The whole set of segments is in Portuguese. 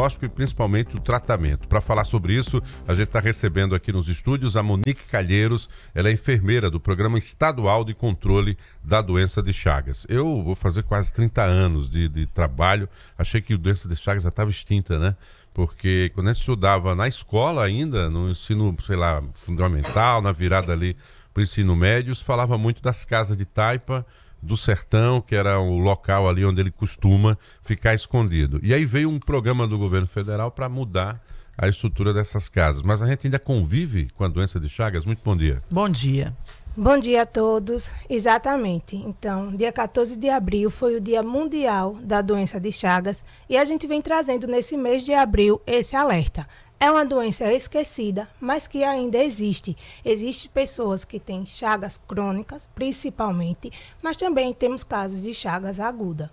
diagnóstico e principalmente o tratamento. Para falar sobre isso, a gente está recebendo aqui nos estúdios a Monique Calheiros. Ela é enfermeira do Programa Estadual de Controle da Doença de Chagas. Eu vou fazer quase 30 anos de trabalho. Achei que a doença de Chagas já estava extinta, né? Porque quando a gente estudava na escola ainda, no ensino, sei lá, fundamental, na virada ali para o ensino médio, se falava muito das casas de taipa, do sertão, que era o local ali onde ele costuma ficar escondido. E aí veio um programa do governo federal para mudar a estrutura dessas casas. Mas a gente ainda convive com a doença de Chagas? Muito bom dia. Bom dia. Bom dia a todos. Exatamente. Então, dia 14 de abril foi o Dia Mundial da Doença de Chagas e a gente vem trazendo nesse mês de abril esse alerta. É uma doença esquecida, mas que ainda existe. Existem pessoas que têm chagas crônicas, principalmente, mas também temos casos de chagas aguda.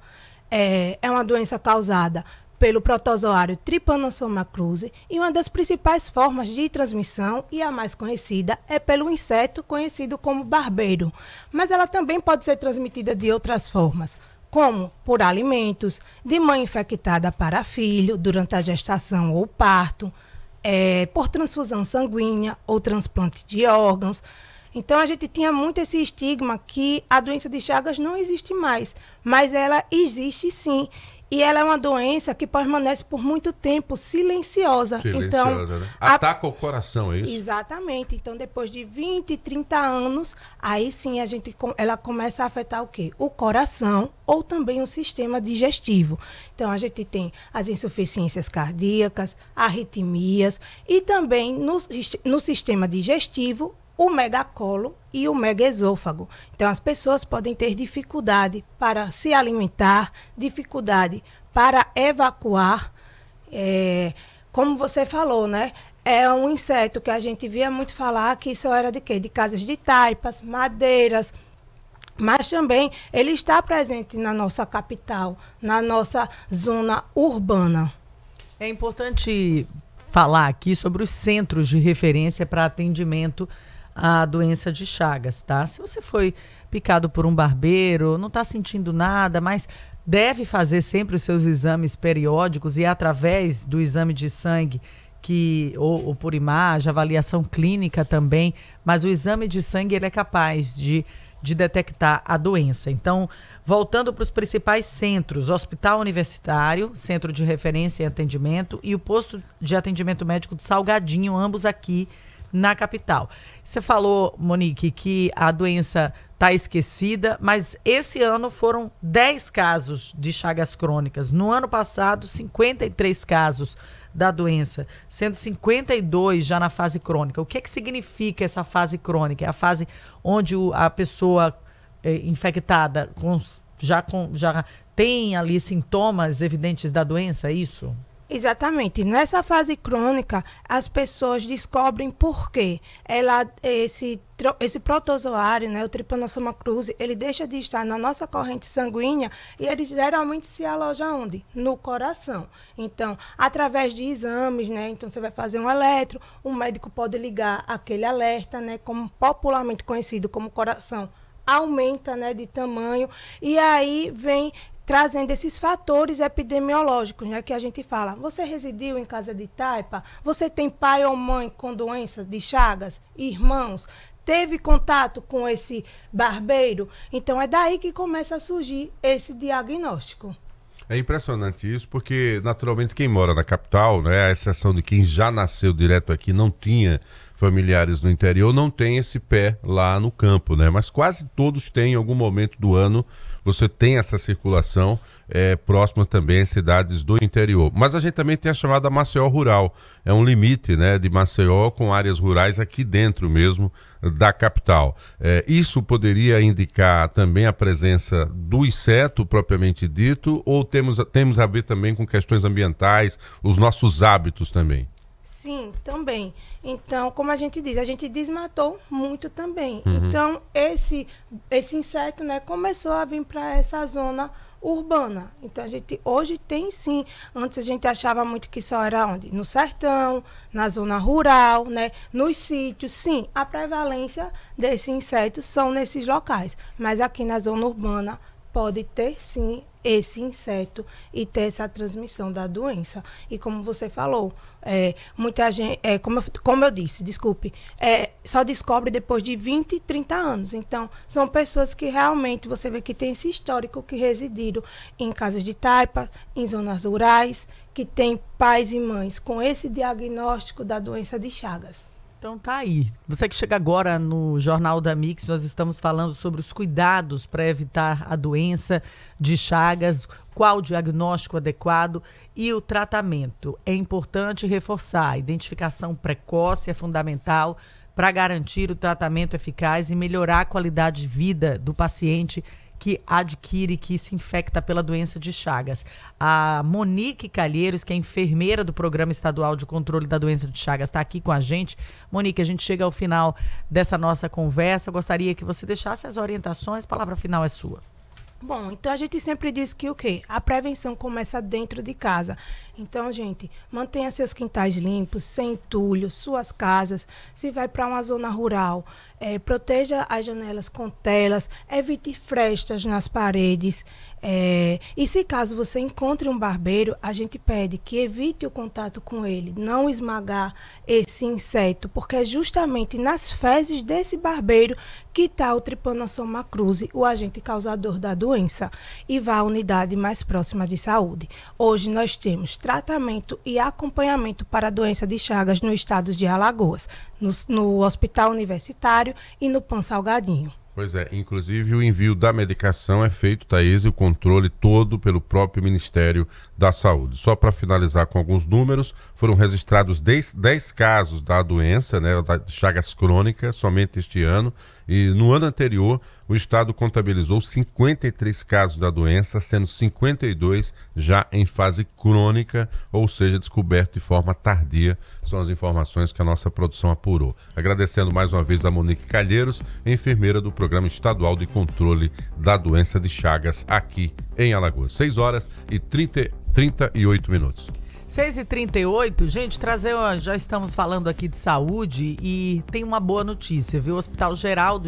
É uma doença causada pelo protozoário Trypanosoma cruzi e uma das principais formas de transmissão, e a mais conhecida, é pelo inseto conhecido como barbeiro. Mas ela também pode ser transmitida de outras formas, como por alimentos, de mãe infectada para filho, durante a gestação ou parto, por transfusão sanguínea ou transplante de órgãos. Então, a gente tinha muito esse estigma que a doença de Chagas não existe mais, mas ela existe sim. E ela é uma doença que permanece por muito tempo silenciosa. Então, né? Ataca o coração, é isso? Exatamente. Então, depois de 20, 30 anos, aí sim ela começa a afetar o quê? O coração ou também o sistema digestivo. Então, a gente tem as insuficiências cardíacas, arritmias e também no sistema digestivo, o megacolo e o megaesôfago. Então, as pessoas podem ter dificuldade para se alimentar, dificuldade para evacuar. Como você falou, né? É um inseto que a gente via muito falar que isso era de quê? De casas de taipas, madeiras, mas também ele está presente na nossa capital, na nossa zona urbana. É importante falar aqui sobre os centros de referência para atendimento a doença de Chagas, tá? Se você foi picado por um barbeiro, não está sentindo nada, mas deve fazer sempre os seus exames periódicos e através do exame de sangue, ou por imagem, avaliação clínica também, mas o exame de sangue ele é capaz de detectar a doença. Então, voltando para os principais centros, Hospital Universitário, Centro de Referência e Atendimento, e o Posto de Atendimento Médico de Salgadinho, ambos aqui na capital. Você falou, Monique, que a doença está esquecida, mas esse ano foram 10 casos de chagas crônicas. No ano passado, 53 casos da doença, sendo 52 já na fase crônica. O que significa essa fase crônica? É a fase onde a pessoa infectada já tem ali sintomas evidentes da doença, é isso? Exatamente. Nessa fase crônica, as pessoas descobrem por quê. Esse protozoário, né, o Trypanosoma cruzi, ele deixa de estar na nossa corrente sanguínea e ele geralmente se aloja onde? No coração. Então, através de exames, né, então você vai fazer um eletro, o médico pode ligar aquele alerta, né, como popularmente conhecido como coração, aumenta, né, de tamanho, e aí vem trazendo esses fatores epidemiológicos, né, que a gente fala. Você residiu em casa de taipa? Você tem pai ou mãe com doença de Chagas? Irmãos? Teve contato com esse barbeiro? Então, é daí que começa a surgir esse diagnóstico. É impressionante isso, porque, naturalmente, quem mora na capital, né, à exceção de quem já nasceu direto aqui, não tinha familiares no interior, não tem esse pé lá no campo, né? Mas quase todos têm, em algum momento do ano, você tem essa circulação próxima também às cidades do interior. Mas a gente também tem a chamada Maceió Rural. É um limite, né, de Maceió com áreas rurais aqui dentro mesmo da capital. Isso poderia indicar também a presença do inseto propriamente dito, ou temos a ver também com questões ambientais, os nossos hábitos também? Sim, também. Então, como a gente diz, a gente desmatou muito também. Então, esse inseto, né, começou a vir para essa zona urbana. Então, a gente hoje tem sim. Antes a gente achava muito que só era onde? No sertão, na zona rural, né, nos sítios. Sim, a prevalência desse inseto são nesses locais. Mas aqui na zona urbana pode ter sim esse inseto e ter essa transmissão da doença. E como você falou, muita gente, como eu disse, desculpe, só descobre depois de 20, 30 anos. Então, são pessoas que realmente você vê que tem esse histórico, que residiram em casas de taipa, em zonas rurais, que tem pais e mães com esse diagnóstico da doença de Chagas. Então tá aí. Você que chega agora no Jornal da Mix, nós estamos falando sobre os cuidados para evitar a doença de Chagas, qual o diagnóstico adequado e o tratamento. É importante reforçar, a identificação precoce é fundamental para garantir o tratamento eficaz e melhorar a qualidade de vida do paciente que adquire, que se infecta pela doença de Chagas. A Monique Calheiros, que é enfermeira do Programa Estadual de Controle da Doença de Chagas, está aqui com a gente. Monique, a gente chega ao final dessa nossa conversa. Eu gostaria que você deixasse as orientações. A palavra final é sua. Bom, então a gente sempre diz que o quê? A prevenção começa dentro de casa. Então, gente, mantenha seus quintais limpos, sem entulho, suas casas. Se vai para uma zona rural, proteja as janelas com telas, evite frestas nas paredes. E se caso você encontre um barbeiro, a gente pede que evite o contato com ele, não esmagar esse inseto, porque é justamente nas fezes desse barbeiro que está o Trypanosoma cruzi, o agente causador da doença, e vá à unidade mais próxima de saúde. Hoje nós temos tratamento e acompanhamento para a doença de Chagas no estado de Alagoas, no Hospital Universitário e no PAN Salgadinho. Pois é, inclusive o envio da medicação é feito, Thaís, e o controle todo pelo próprio Ministério da Saúde. Só para finalizar com alguns números, foram registrados 10 casos da doença, né, da Chagas crônica, somente este ano, e no ano anterior o estado contabilizou 53 casos da doença, sendo 52 já em fase crônica, ou seja, descoberto de forma tardia. São as informações que a nossa produção apurou. Agradecendo mais uma vez a Monique Calheiros, enfermeira do Programa Estadual de Controle da Doença de Chagas, aqui em Alagoas. 6h38. 6h38, gente, já estamos falando aqui de saúde e tem uma boa notícia, viu? O Hospital Geral do